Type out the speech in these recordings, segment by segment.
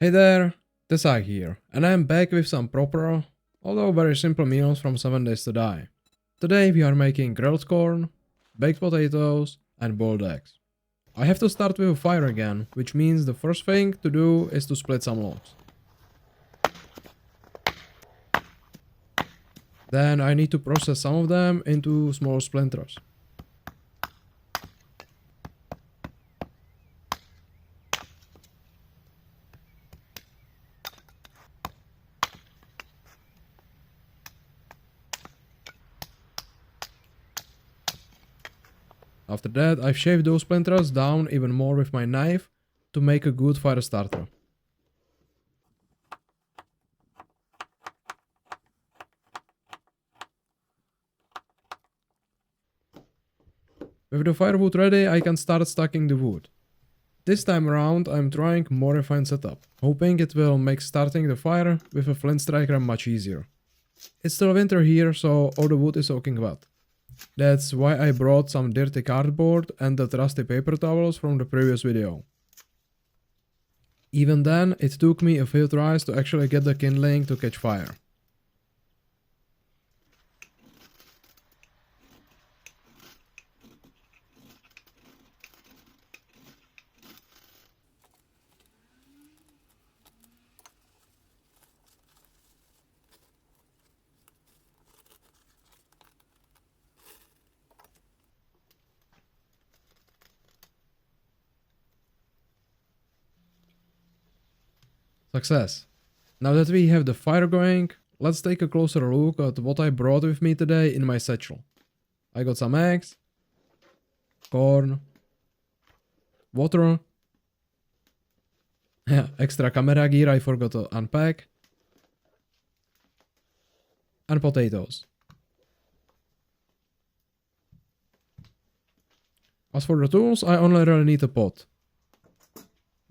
Hey there, Tesai here, and I am back with some proper, although very simple meals from 7 Days to Die. Today we are making grilled corn, baked potatoes, and boiled eggs. I have to start with a fire again, which means the first thing to do is to split some logs. Then I need to process some of them into small splinters. After that, I've shaved those splinters down even more with my knife to make a good fire starter. With the firewood ready, I can start stacking the wood. This time around, I'm trying more refined setup, hoping it will make starting the fire with a flint striker much easier. It's still winter here, so all the wood is soaking wet. That's why I brought some dirty cardboard and the rusty paper towels from the previous video. Even then, it took me a few tries to actually get the kindling to catch fire. Success! Now that we have the fire going, let's take a closer look at what I brought with me today in my satchel. I got some eggs, corn, water, extra camera gear I forgot to unpack, and potatoes. As for the tools, I only really need a pot.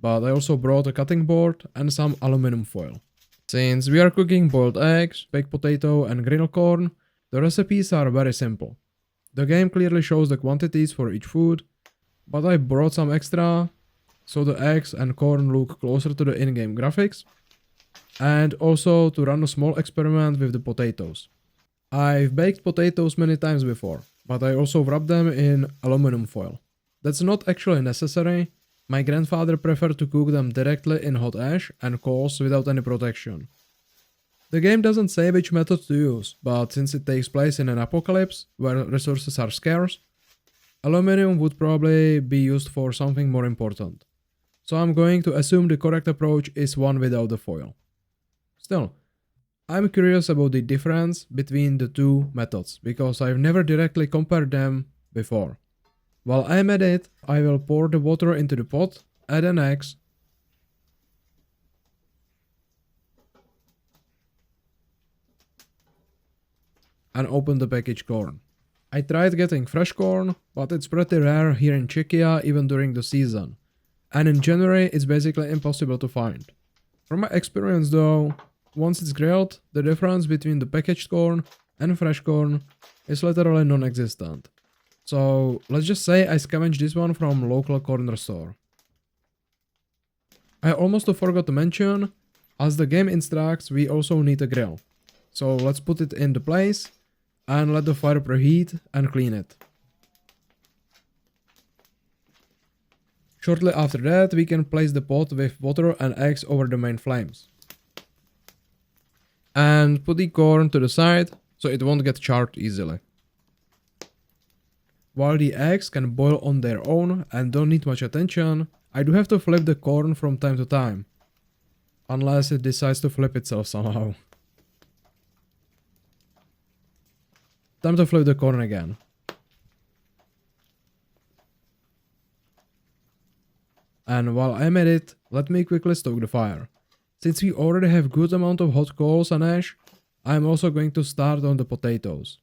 But I also brought a cutting board and some aluminum foil. Since we are cooking boiled eggs, baked potato and grilled corn, the recipes are very simple. The game clearly shows the quantities for each food, but I brought some extra so the eggs and corn look closer to the in-game graphics, and also to run a small experiment with the potatoes. I've baked potatoes many times before, but I also wrap them in aluminum foil. That's not actually necessary. My grandfather preferred to cook them directly in hot ash and coals without any protection. The game doesn't say which method to use, but since it takes place in an apocalypse where resources are scarce, aluminum would probably be used for something more important. So I'm going to assume the correct approach is one without the foil. Still, I'm curious about the difference between the two methods because I've never directly compared them before. While I'm at it, I will pour the water into the pot, add an eggs, and open the packaged corn. I tried getting fresh corn, but it's pretty rare here in Czechia even during the season, and in January it's basically impossible to find. From my experience though, once it's grilled, the difference between the packaged corn and fresh corn is literally non-existent. So let's just say I scavenged this one from local corner store. I almost forgot to mention, as the game instructs, we also need a grill. So let's put it into place and let the fire preheat and clean it. Shortly after that, we can place the pot with water and eggs over the main flames. And put the corn to the side so it won't get charred easily. While the eggs can boil on their own and don't need much attention, I do have to flip the corn from time to time. Unless it decides to flip itself somehow. Time to flip the corn again. And while I'm at it, let me quickly stoke the fire. Since we already have good amount of hot coals and ash, I'm also going to start on the potatoes.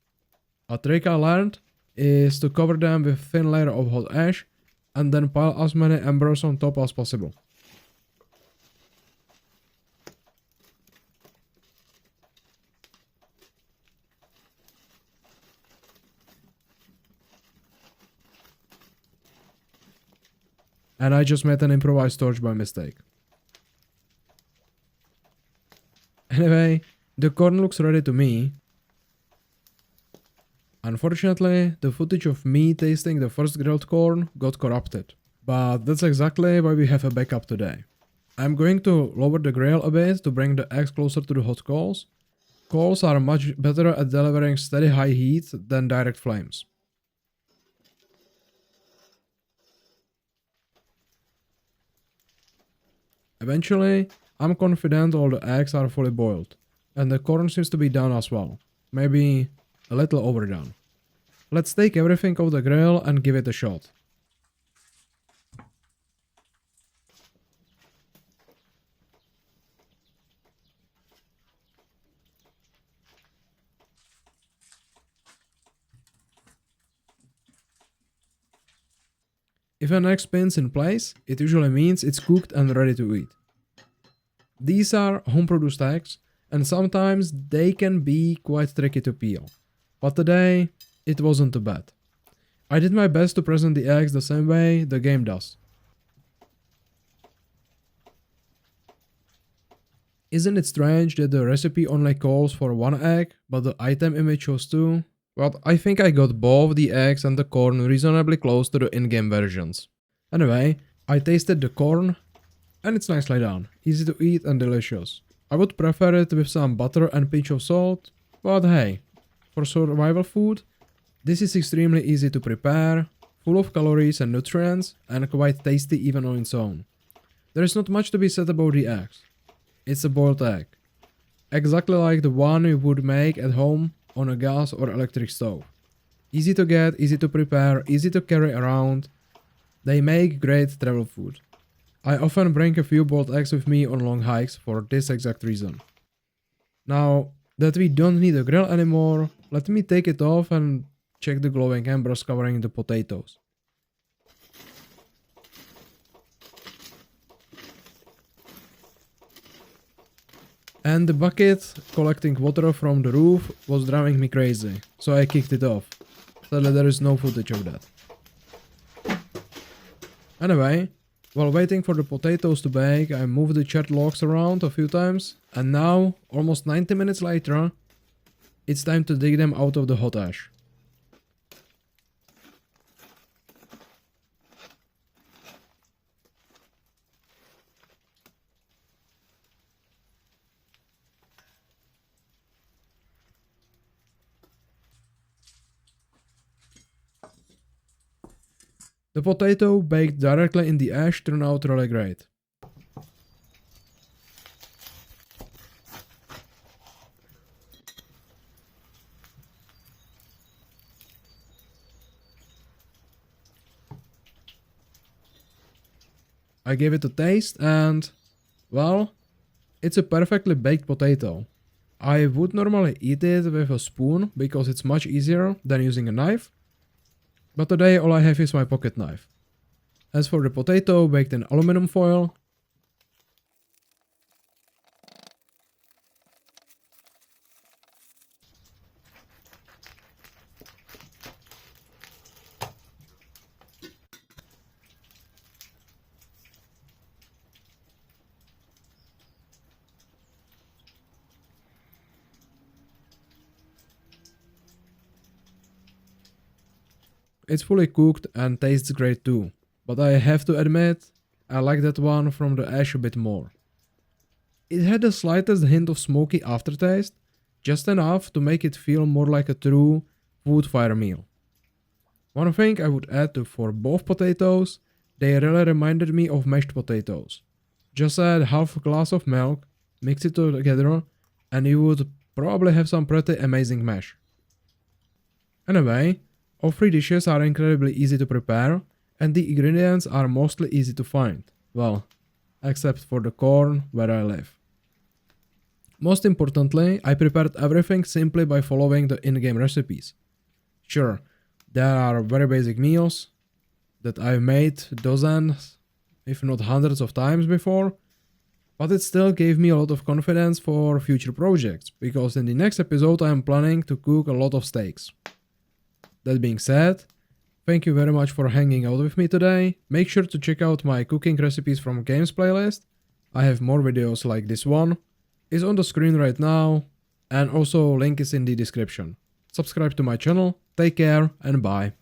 A trick I learned is to cover them with thin layer of hot ash and then pile as many embers on top as possible. And I just made an improvised torch by mistake. Anyway, the corn looks ready to me. Unfortunately, the footage of me tasting the first grilled corn got corrupted, but that's exactly why we have a backup today. I'm going to lower the grill a bit to bring the eggs closer to the hot coals. Coals are much better at delivering steady high heat than direct flames. Eventually, I'm confident all the eggs are fully boiled, and the corn seems to be done as well, maybe a little overdone. Let's take everything off the grill and give it a shot. If an egg spins in place, it usually means it's cooked and ready to eat. These are home-produced eggs, and sometimes they can be quite tricky to peel, but today it wasn't too bad. I did my best to present the eggs the same way the game does. Isn't it strange that the recipe only calls for one egg, but the item image shows two? Well, I think I got both the eggs and the corn reasonably close to the in-game versions. Anyway, I tasted the corn, and it's nicely done, easy to eat and delicious. I would prefer it with some butter and pinch of salt, but hey, for survival food, this is extremely easy to prepare, full of calories and nutrients, and quite tasty even on its own. There is not much to be said about the eggs. It's a boiled egg. Exactly like the one you would make at home on a gas or electric stove. Easy to get, easy to prepare, easy to carry around. They make great travel food. I often bring a few boiled eggs with me on long hikes for this exact reason. Now that we don't need a grill anymore, let me take it off and check the glowing embers covering the potatoes. And the bucket collecting water from the roof was driving me crazy, so I kicked it off. Sadly, there is no footage of that. Anyway, while waiting for the potatoes to bake, I moved the charred logs around a few times, and now, almost 90 minutes later, it's time to dig them out of the hot ash. The potato baked directly in the ash turned out really great. I gave it a taste and, well, it's a perfectly baked potato. I would normally eat it with a spoon because it's much easier than using a knife, but today all I have is my pocket knife. As for the potato baked in aluminum foil, it's fully cooked and tastes great too, but I have to admit, I like that one from the ash a bit more. It had the slightest hint of smoky aftertaste, just enough to make it feel more like a true wood fire meal. One thing I would add to for both potatoes, they really reminded me of mashed potatoes. Just add half a glass of milk, mix it together, and you would probably have some pretty amazing mash. Anyway, all three dishes are incredibly easy to prepare, and the ingredients are mostly easy to find. Well, except for the corn where I live. Most importantly, I prepared everything simply by following the in-game recipes. Sure, there are very basic meals that I've made dozens, if not hundreds of times before, but it still gave me a lot of confidence for future projects, because in the next episode I am planning to cook a lot of steaks. That being said, thank you very much for hanging out with me today. Make sure to check out my cooking recipes from games playlist. I have more videos like this one. is on the screen right now, and also link is in the description. Subscribe to my channel, take care and bye.